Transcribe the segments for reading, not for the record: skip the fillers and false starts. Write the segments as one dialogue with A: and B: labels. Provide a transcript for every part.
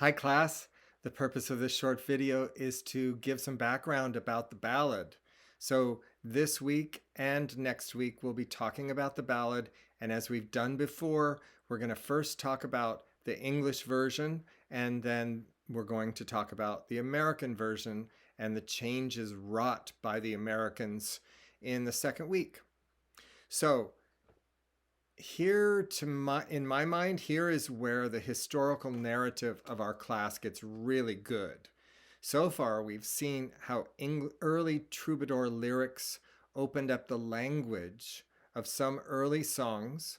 A: Hi class, the purpose of this short video is to give some background about the ballad. So this week and next week we'll be talking about the ballad, and as we've done before, we're going to first talk about the English version, and then we're going to talk about the American version and the changes wrought by the Americans in the second week. So in my mind, here is where the historical narrative of our class gets really good. So far, we've seen how early troubadour lyrics opened up the language of some early songs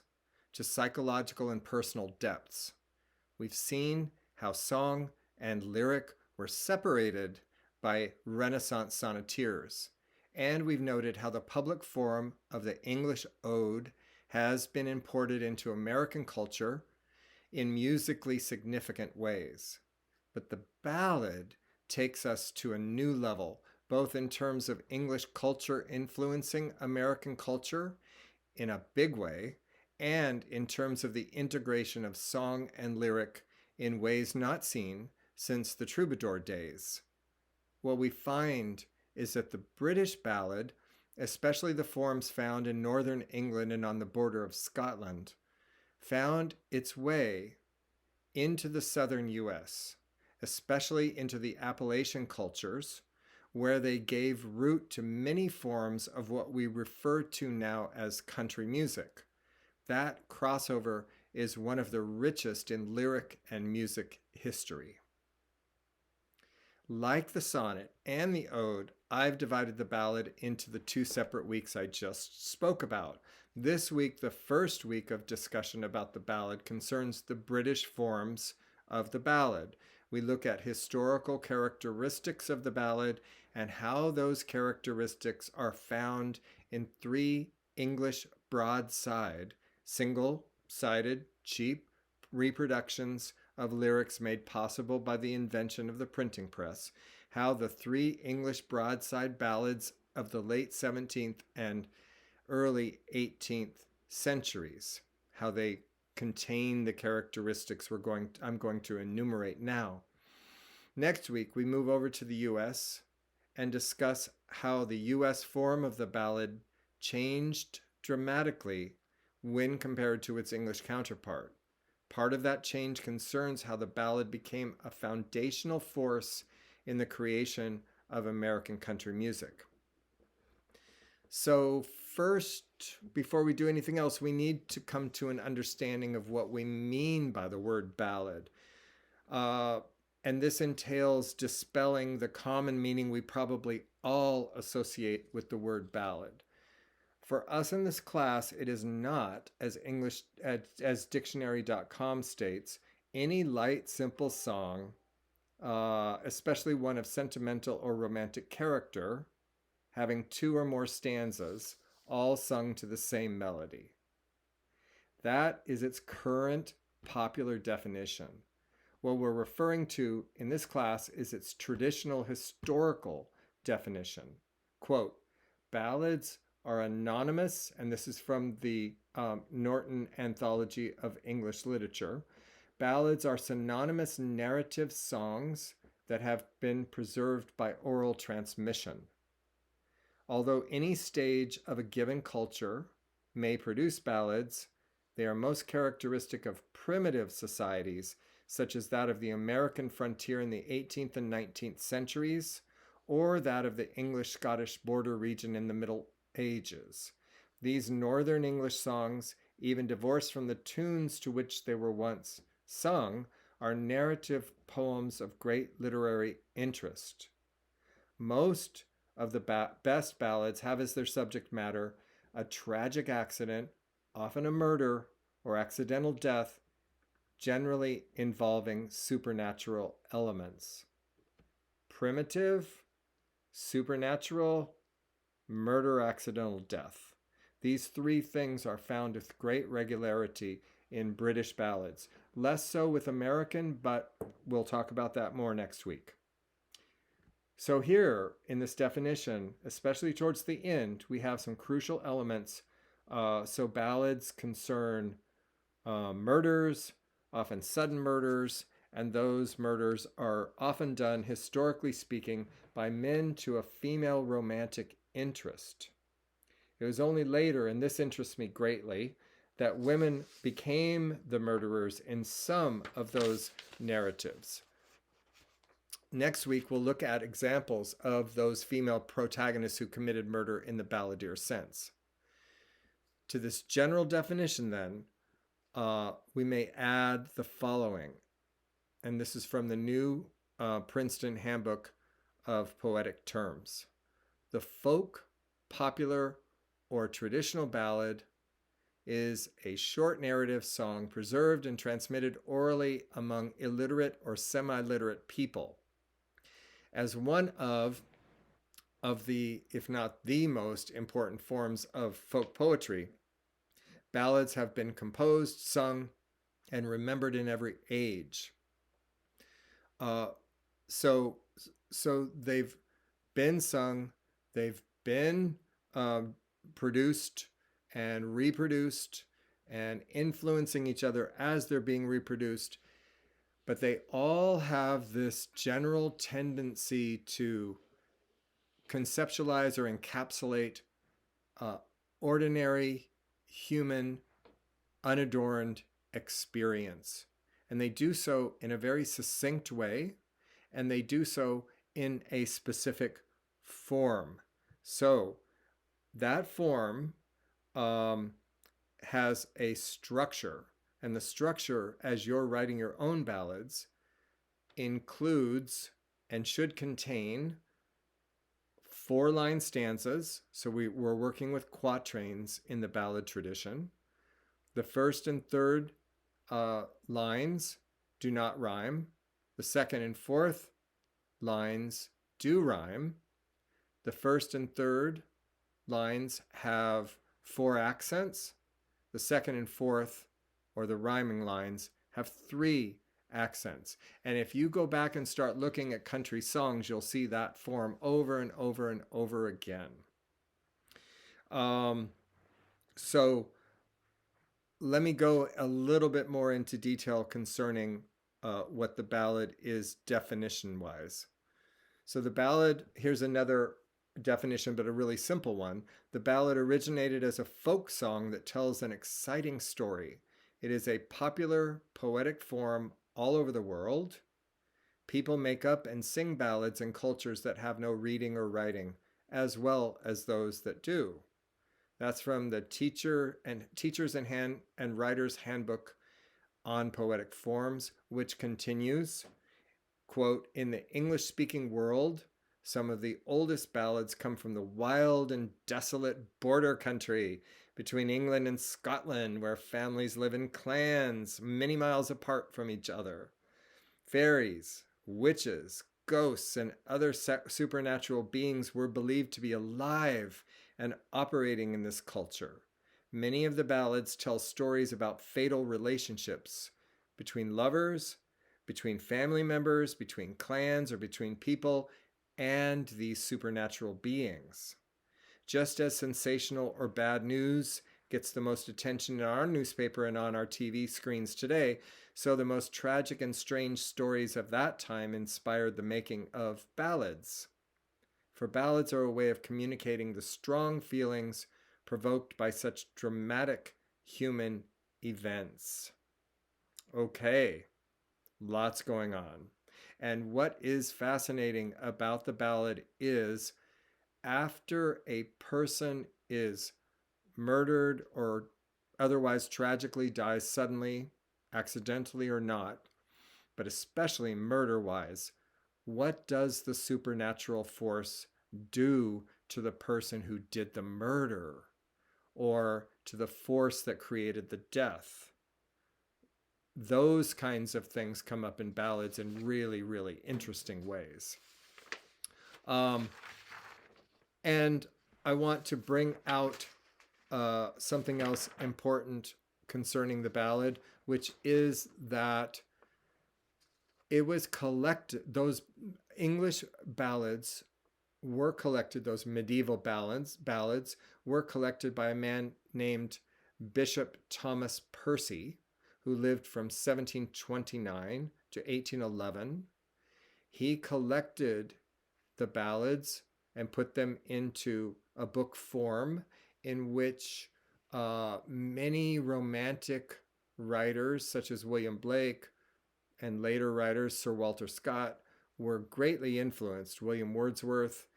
A: to psychological and personal depths. We've seen how song and lyric were separated by Renaissance sonneteers. And we've noted how the public form of the English ode has been imported into American culture in musically significant ways. But the ballad takes us to a new level, both in terms of English culture influencing American culture in a big way, and in terms of the integration of song and lyric in ways not seen since the troubadour days. What we find is that the British ballad, especially the forms found in northern England and on the border of Scotland, found its way into the southern US, especially into the Appalachian cultures, where they gave root to many forms of what we refer to now as country music. That crossover is one of the richest in lyric and music history. Like the sonnet and the ode, I've divided the ballad into the two separate weeks I just spoke about. This week, the first week of discussion about the ballad, concerns the British forms of the ballad. We look at historical characteristics of the ballad and how those characteristics are found in three English broadside, single-sided, cheap reproductions of lyrics made possible by the invention of the printing press, how the three English broadside ballads of the late 17th and early 18th centuries, how they contain the characteristics I'm going to enumerate now. Next week, we move over to the US and discuss how the US form of the ballad changed dramatically when compared to its English counterpart. Part of that change concerns how the ballad became a foundational force in the creation of American country music. So first, before we do anything else, we need to come to an understanding of what we mean by the word ballad. And this entails dispelling the common meaning we probably all associate with the word ballad. For us in this class, it is not, as dictionary.com states, any light, simple song, especially one of sentimental or romantic character, having two or more stanzas, all sung to the same melody. That is its current popular definition. What we're referring to in this class is its traditional historical definition. Quote, ballads are anonymous, and this is from the Norton Anthology of English Literature. Ballads are synonymous narrative songs that have been preserved by oral transmission. Although any stage of a given culture may produce ballads, they are most characteristic of primitive societies, such as that of the American frontier in the 18th and 19th centuries, or that of the English-Scottish border region in the Middle Ages. These northern English songs, even divorced from the tunes to which they were once sung, are narrative poems of great literary interest. Most of the best ballads have as their subject matter a tragic accident, often a murder or accidental death, generally involving supernatural elements. Primitive, supernatural, murder, accidental death. These three things are found with great regularity in British ballads. Less so with American, but we'll talk about that more next week. So here in this definition, especially towards the end, we have some crucial elements. So ballads concern murders, often sudden murders, and those murders are often done, historically speaking, by men to a female romantic interest. It was only later, and this interests me greatly, that women became the murderers in some of those narratives. Next week, we'll look at examples of those female protagonists who committed murder in the balladeer sense. To this general definition, then, we may add the following, and this is from the new Princeton Handbook of Poetic Terms. The folk, popular, or traditional ballad is a short narrative song preserved and transmitted orally among illiterate or semi-literate people. As one of the, if not the most important forms of folk poetry, ballads have been composed, sung, and remembered in every age. So they've been sung, they've been produced and reproduced and influencing each other as they're being reproduced, but they all have this general tendency to conceptualize or encapsulate ordinary human unadorned experience. And they do so in a very succinct way, and they do so in a specific form. So that form has a structure, and the structure, as you're writing your own ballads, includes and should contain 4-line stanzas. So we're working with quatrains in the ballad tradition. The first and third lines do not rhyme. The second and fourth lines do rhyme. The first and third lines have 4 accents. The second and fourth, or the rhyming lines, have 3 accents. And if you go back and start looking at country songs, you'll see that form over and over and over again. So let me go a little bit more into detail concerning what the ballad is definition-wise. So the ballad, here's another definition, but a really simple one. The ballad originated as a folk song that tells an exciting story. It is a popular poetic form all over the world. People make up and sing ballads in cultures that have no reading or writing, as well as those that do. That's from the Teachers and Writers Handbook on Poetic Forms, which continues, quote, "In the English-speaking world, some of the oldest ballads come from the wild and desolate border country between England and Scotland, where families live in clans many miles apart from each other. Fairies, witches, ghosts, and other supernatural beings were believed to be alive and operating in this culture. Many of the ballads tell stories about fatal relationships between lovers, between family members, between clans, or between people and these supernatural beings. Just as sensational or bad news gets the most attention in our newspaper and on our TV screens today, so the most tragic and strange stories of that time inspired the making of ballads. For ballads are a way of communicating the strong feelings provoked by such dramatic human events." Okay, lots going on. And what is fascinating about the ballad is, after a person is murdered or otherwise tragically dies suddenly, accidentally or not, but especially murder-wise, what does the supernatural force do to the person who did the murder, or to the force that created the death? Those kinds of things come up in ballads in really, really interesting ways. And I want to bring out something else important concerning the ballad, which is that it was collected, those English ballads were collected, those medieval ballads were collected by a man named Bishop Thomas Percy, who lived from 1729 to 1811. He collected the ballads and put them into a book form in which many romantic writers, such as William Blake and later writers, Sir Walter Scott, were greatly influenced, William Wordsworth,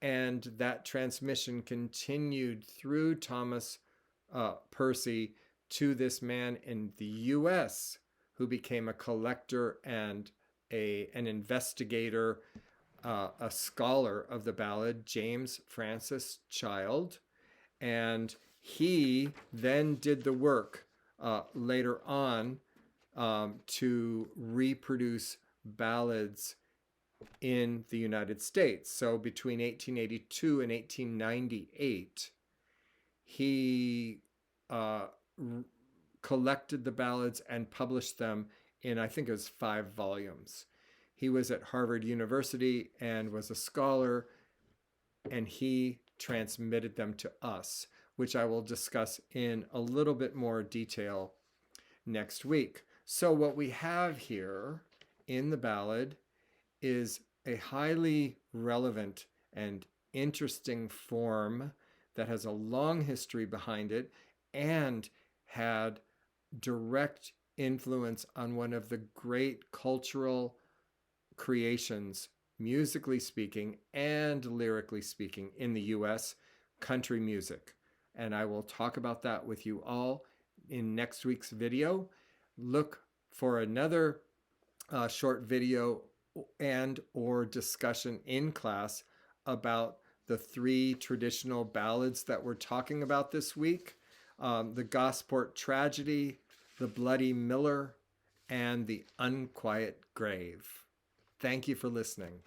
A: and that transmission continued through Thomas Percy to this man in the US who became a collector and an investigator, a scholar of the ballad, James Francis Child. And he then did the work later on to reproduce ballads in the United States. So between 1882 and 1898, he collected the ballads and published them in, I think it was 5 volumes. He was at Harvard University and was a scholar, and he transmitted them to us, which I will discuss in a little bit more detail next week. So what we have here in the ballad is a highly relevant and interesting form that has a long history behind it and had direct influence on one of the great cultural creations, musically speaking and lyrically speaking, in the US, country music. And I will talk about that with you all in next week's video. Look for another short video and or discussion in class about the 3 traditional ballads that we're talking about this week: the Gosport Tragedy, the Bloody Miller, and the Unquiet Grave. Thank you for listening.